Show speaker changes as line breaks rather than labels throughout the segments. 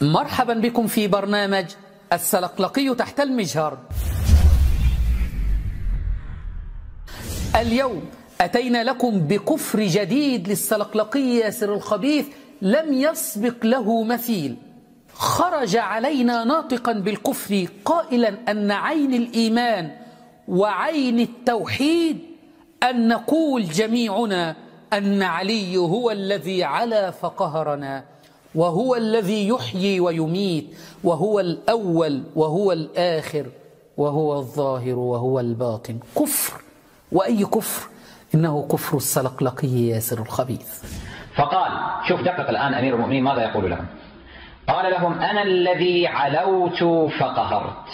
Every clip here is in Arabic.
مرحبا بكم في برنامج السلقلقي تحت المجهر. اليوم أتينا لكم بكفر جديد للسلقلقي ياسر الخبيث لم يسبق له مثيل. خرج علينا ناطقا بالكفر قائلا أن عين الإيمان وعين التوحيد أن نقول جميعنا أن علي هو الذي علا فقهرنا، وهو الذي يحيي ويميت، وهو الأول وهو الآخر وهو الظاهر وهو الباطن. كفر، وأي كفر؟ إنه كفر السلقلقي ياسر الخبيث.
فقال، شوف دقق الآن أمير المؤمنين ماذا يقول لهم. قال لهم: أنا الذي علوت فقهرت،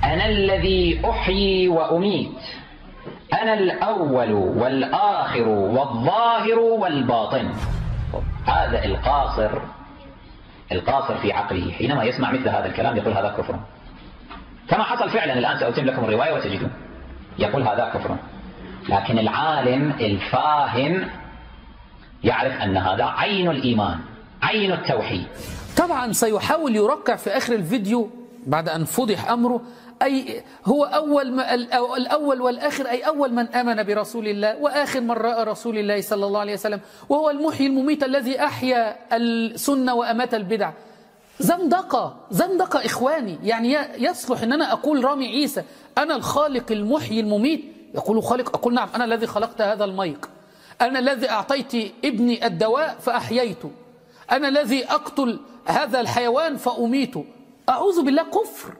أنا الذي أحيي وأميت، أنا الأول والآخر والظاهر والباطن. هذا القاصر في عقله حينما يسمع مثل هذا الكلام يقول هذا كفر، كما حصل فعلا. الآن سأتم لكم الرواية وتجدون يقول هذا كفر. لكن العالم الفاهم يعرف أن هذا عين الإيمان، عين التوحيد.
طبعا سيحاول يركع في آخر الفيديو بعد أن فضح أمره، أي هو الأول والآخر، أي أول من آمن برسول الله وآخر من رأى رسول الله صلى الله عليه وسلم، وهو المحيي المميت الذي أحيا السنة وأمات البدع. زندقة إخواني. يعني يصلح أن أنا أقول رامي عيسى أنا الخالق المحيي المميت؟ يقول خالق، أقول نعم، أنا الذي خلقت هذا الميق، أنا الذي أعطيت ابني الدواء فأحييته، أنا الذي أقتل هذا الحيوان فأميته. أعوذ بالله، كفر.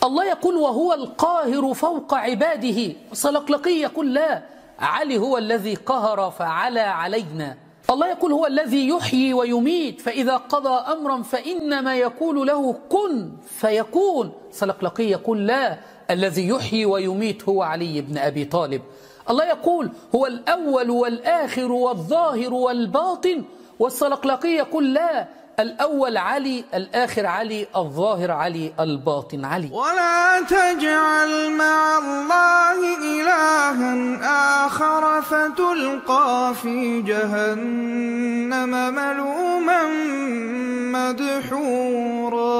الله يقول وهو القاهر فوق عباده. سلقلقي يقول لا، علي هو الذي قهر فعلى علينا. الله يقول هو الذي يحيي ويميت، فإذا قضى أمرا فإنما يقول له كن فيكون. سلقلقي يقول لا، الذي يحيي ويميت هو علي بن أبي طالب. الله يقول هو الأول والآخر والظاهر والباطن، والسلقلقي يقول لا، الأول علي، الآخر علي، الظاهر علي، الباطن علي.
ولا تجعل مع الله إلها آخر فتلقى في جهنم ملوما مدحورا.